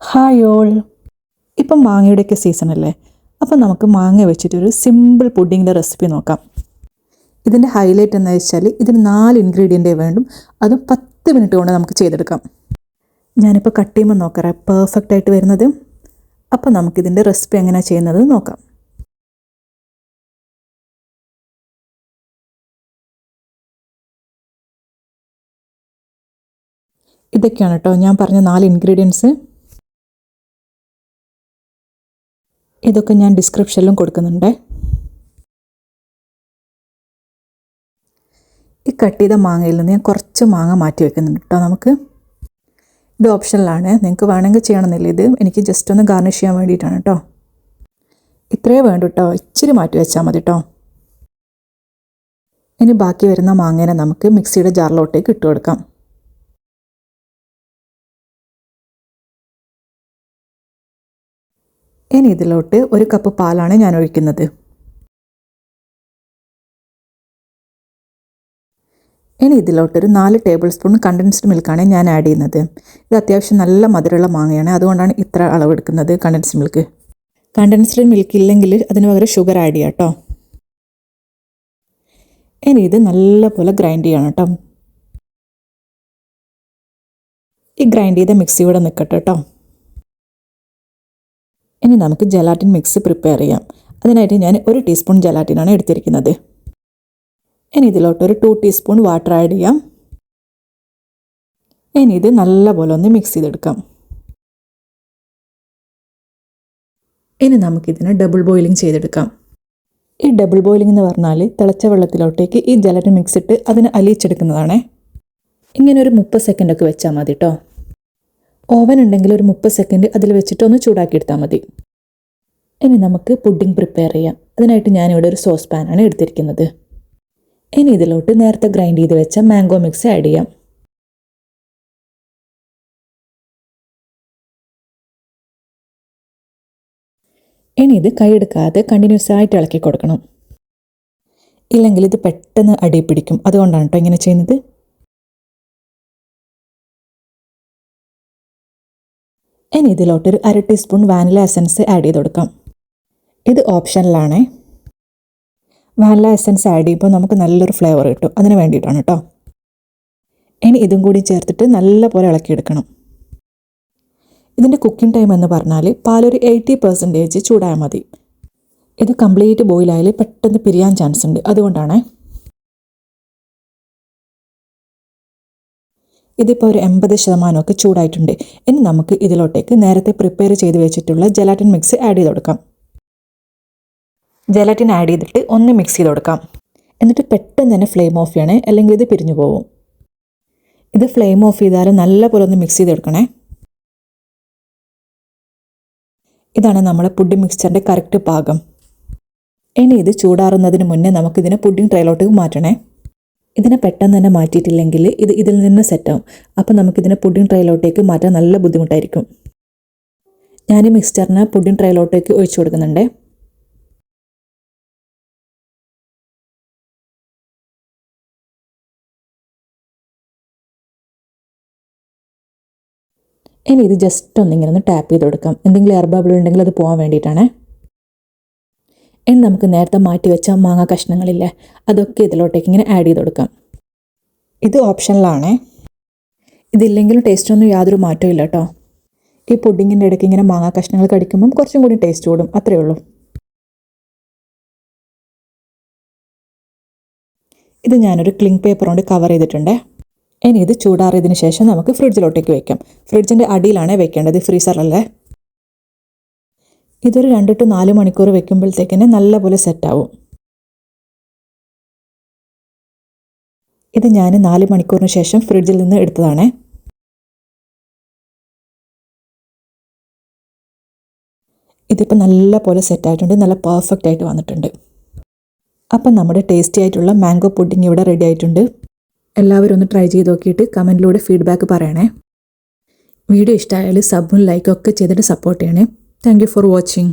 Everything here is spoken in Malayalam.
Hi all. ഇപ്പം മാങ്ങയുടെയൊക്കെ സീസണല്ലേ, അപ്പം നമുക്ക് മാങ്ങ വെച്ചിട്ടൊരു സിമ്പിൾ പുഡിങ്ങിൻ്റെ റെസിപ്പി നോക്കാം. ഇതിൻ്റെ ഹൈലൈറ്റ് എന്ന് വെച്ചാൽ ഇതിന് 4 ഇൻഗ്രീഡിയൻറ്റേ വേണ്ടും, അതും 10 മിനിറ്റ് കൊണ്ട് നമുക്ക് ചെയ്തെടുക്കാം. ഞാനിപ്പോൾ കട്ട് ചെയ്യുമ്പോൾ നോക്കാം പെർഫെക്റ്റ് ആയിട്ട് വരുന്നത്. അപ്പം നമുക്കിതിൻ്റെ റെസിപ്പി എങ്ങനെയാണ് ചെയ്യുന്നത് നോക്കാം. ഇതൊക്കെയാണ് കേട്ടോ ഞാൻ പറഞ്ഞ 4 ഇൻഗ്രീഡിയൻസ്. ഇതൊക്കെ ഞാൻ ഡിസ്ക്രിപ്ഷനിലും കൊടുക്കുന്നുണ്ട്. ഈ കട്ട് ചെയ്ത മാങ്ങയിൽ നിന്ന് ഞാൻ കുറച്ച് മാങ്ങ മാറ്റി വെക്കുന്നുണ്ട് കേട്ടോ. നമുക്ക് ഇത് ഓപ്ഷനിലാണ്, നിങ്ങൾക്ക് വേണമെങ്കിൽ ചെയ്യണമെന്നില്ല. ഇത് എനിക്ക് ജസ്റ്റ് ഒന്ന് ഗാർണിഷ് ചെയ്യാൻ വേണ്ടിയിട്ടാണ് കേട്ടോ. ഇത്രയേ വേണ്ടൂ കേട്ടോ, ഇച്ചിരി മാറ്റി വെച്ചാൽ മതി കേട്ടോ. ഇനി ബാക്കി വരുന്ന മാങ്ങേനെ നമുക്ക് മിക്സിയുടെ ജാറിലോട്ടേക്ക് ഇട്ട് കൊടുക്കാം. ഇനി ഇതിലോട്ട് 1 കപ്പ് പാലാണ് ഞാൻ ഒഴിക്കുന്നത്. ഇനി ഇതിലോട്ടൊരു 4 ടേബിൾ സ്പൂൺ കണ്ടൻസ്ഡ് മിൽക്കാണ് ഞാൻ ആഡ് ചെയ്യുന്നത്. ഇത് അത്യാവശ്യം നല്ല മധുരമുള്ള മാങ്ങയാണ്, അതുകൊണ്ടാണ് ഇത്ര അളവെടുക്കുന്നത് കണ്ടൻസ്ഡ് മിൽക്ക്. കണ്ടൻസ്ഡ് മിൽക്ക് ഇല്ലെങ്കിൽ അതിന് പകരം ഷുഗർ ആഡ് ചെയ്യാം കേട്ടോ. ഇനി ഇത് നല്ലപോലെ ഗ്രൈൻഡ് ചെയ്യണം കേട്ടോ. ഈ ഗ്രൈൻഡ് ചെയ്ത മിക്സി ഇവിടെ നിൽക്കട്ടെ കേട്ടോ. ഇനി നമുക്ക് ജലാറ്റിൻ മിക്സ് പ്രിപ്പയർ ചെയ്യാം. അതിനായിട്ട് ഞാൻ 1 ടീസ്പൂൺ ജലാറ്റിനാണ് എടുത്തിരിക്കുന്നത്. ഇനി ഇതിലോട്ടൊരു 2 ടീസ്പൂൺ വാട്ടർ ആഡ് ചെയ്യാം. ഇനി ഇത് നല്ലപോലെ ഒന്ന് മിക്സ് ചെയ്തെടുക്കാം. ഇനി നമുക്കിതിനെ ഡബിൾ ബോയിലിംഗ് ചെയ്തെടുക്കാം. ഈ ഡബിൾ ബോയിലിംഗ് എന്ന് പറഞ്ഞാൽ തിളച്ച വെള്ളത്തിലോട്ടേക്ക് ഈ ജലാറ്റിൻ മിക്സ് ഇട്ട് അതിനെ അലിയിച്ചെടുക്കുന്നതാണ്. ഇങ്ങനെ ഒരു 30 സെക്കൻഡൊക്കെ വെച്ചാൽ മതി കേട്ടോ. ഓവൻ ഉണ്ടെങ്കിൽ ഒരു 30 സെക്കൻഡ് അതിൽ വെച്ചിട്ട് ഒന്ന് ചൂടാക്കി എടുത്താൽ മതി. ഇനി നമുക്ക് പുഡിംഗ് പ്രിപ്പയർ ചെയ്യാം. അതിനായിട്ട് ഞാനിവിടെ ഒരു സോസ് പാനാണ് എടുത്തിരിക്കുന്നത്. ഇനി ഇതിലോട്ട് നേരത്തെ ഗ്രൈൻഡ് ചെയ്ത് വെച്ച മാംഗോ മിക്സ് ആഡ് ചെയ്യാം. ഇനി ഇത് കൈയെടുക്കാതെ കണ്ടിന്യൂസ് ആയിട്ട് ഇളക്കി കൊടുക്കണം, ഇല്ലെങ്കിൽ ഇത് പെട്ടെന്ന് അടി പിടിക്കും. അതുകൊണ്ടാണ് കേട്ടോ ഇങ്ങനെ ചെയ്യുന്നത്. ഇനി ഇതിലോട്ടൊരു 1/2 ടീസ്പൂൺ വാനില എസൻസ് ആഡ് ചെയ്ത് കൊടുക്കാം. ഇത് ഓപ്ഷനിലാണ്. വാനില എസൻസ് ആഡ് ചെയ്യുമ്പോൾ നമുക്ക് നല്ലൊരു ഫ്ലേവർ കിട്ടും, അതിന് വേണ്ടിയിട്ടാണ് കേട്ടോ. ഇനി ഇതും കൂടി ചേർത്തിട്ട് നല്ലപോലെ ഇളക്കിയെടുക്കണം. ഇതിൻ്റെ കുക്കിംഗ് ടൈം എന്ന് പറഞ്ഞാൽ പാലൊരു 80% ചൂടായാൽ മതി. ഇത് കംപ്ലീറ്റ് ബോയിലായാൽ പെട്ടെന്ന് പിരിയാൻ ചാൻസ് ഉണ്ട്, അതുകൊണ്ടാണ്. ഇതിപ്പോൾ ഒരു 80% ചൂടായിട്ടുണ്ട്. ഇനി നമുക്ക് ഇതിലോട്ടേക്ക് നേരത്തെ പ്രിപ്പയർ ചെയ്ത് വെച്ചിട്ടുള്ള ജലാറ്റിൻ മിക്സ് ആഡ് ചെയ്ത് കൊടുക്കാം. ജലാറ്റിൻ ആഡ് ചെയ്തിട്ട് ഒന്ന് മിക്സ് ചെയ്ത് കൊടുക്കാം. എന്നിട്ട് പെട്ടെന്ന് തന്നെ ഫ്ലെയിം ഓഫ് ചെയ്യണേ, അല്ലെങ്കിൽ ഇത് പിരിഞ്ഞു പോകും. ഇത് ഫ്ലെയിം ഓഫ് ചെയ്താൽ നല്ലപോലെ ഒന്ന് മിക്സ് ചെയ്ത് കൊടുക്കണേ. ഇതാണ് നമ്മളെ പുഡിംഗ് മിക്സ്ചറിൻ്റെ കറക്റ്റ് പാകം. ഇനി ഇത് ചൂടാറുന്നതിന് മുന്നേ നമുക്കിതിനെ പുഡിംഗ് ട്രേയിലോട്ടേക്ക് മാറ്റണേ. ഇതിനെ പെട്ടെന്ന് തന്നെ മാറ്റിയിട്ടില്ലെങ്കിൽ ഇത് ഇതിൽ നിന്ന് സെറ്റാവും. അപ്പം നമുക്കിതിനെ പുഡിംഗ് ട്രേയിലോട്ടേക്ക് മാറ്റാൻ നല്ല ബുദ്ധിമുട്ടായിരിക്കും. ഞാൻ ഈ മിക്സ്ചറിനെ പുഡിംഗ് ട്രേയിലോട്ടേക്ക് ഒഴിച്ചു കൊടുക്കുന്നുണ്ട്. ഇനി ഇത് ജസ്റ്റ് ഒന്നിങ്ങനെ ഒന്ന് ടാപ്പ് ചെയ്ത് കൊടുക്കാം. എന്തെങ്കിലും എയർ ബബിൾ ഉണ്ടെങ്കിൽ അത് പോകാൻ വേണ്ടിയിട്ടാണ്. ഇനി നമുക്ക് നേരത്തെ മാറ്റി വെച്ച മാങ്ങ കഷ്ണങ്ങളില്ലേ, അതൊക്കെ ഇതിലോട്ടേക്ക് ഇങ്ങനെ ആഡ് ചെയ്ത് കൊടുക്കാം. ഇത് ഓപ്ഷനിലാണ്. ഇതില്ലെങ്കിലും ടേസ്റ്റൊന്നും യാതൊരു മാറ്റവും ഇല്ല കേട്ടോ. ഈ പുഡിങ്ങിൻ്റെ ഇടയ്ക്ക് ഇങ്ങനെ മാങ്ങ കഷ്ണങ്ങൾ കടിക്കുമ്പം കുറച്ചും കൂടി ടേസ്റ്റ് കൂടും, അത്രയേ ഉള്ളൂ. ഇത് ഞാനൊരു ക്ലിംഗ് പേപ്പർ കൊണ്ട് കവർ ചെയ്തിട്ടുണ്ട്. ഇനി ഇത് ചൂടാറിയതിന് ശേഷം നമുക്ക് ഫ്രിഡ്ജിലോട്ടേക്ക് വയ്ക്കാം. ഫ്രിഡ്ജിൻ്റെ അടിയിലാണ് വെക്കേണ്ടത്, ഫ്രീസറല്ലേ. ഇതൊരു 2 to 4 മണിക്കൂർ വെക്കുമ്പോഴത്തേക്കിന് നല്ലപോലെ സെറ്റാവും. ഇത് ഞാൻ 4 മണിക്കൂറിന് ശേഷം ഫ്രിഡ്ജിൽ നിന്ന് എടുത്തതാണ്. ഇതിപ്പോൾ നല്ലപോലെ സെറ്റായിട്ടുണ്ട്, നല്ല പെർഫെക്റ്റ് ആയിട്ട് വന്നിട്ടുണ്ട്. അപ്പം നമ്മുടെ ടേസ്റ്റി ആയിട്ടുള്ള മാംഗോ പുഡിംഗ് ഇവിടെ റെഡി ആയിട്ടുണ്ട്. എല്ലാവരും ഒന്ന് ട്രൈ ചെയ്ത് നോക്കിയിട്ട് കമൻറ്റിലൂടെ ഫീഡ്ബാക്ക് പറയണേ. വീഡിയോ ഇഷ്ടമായാൽ സബും ലൈക്കും ഒക്കെ ചെയ്തിട്ട് സപ്പോർട്ട് ചെയ്യണേ. Thank you for watching.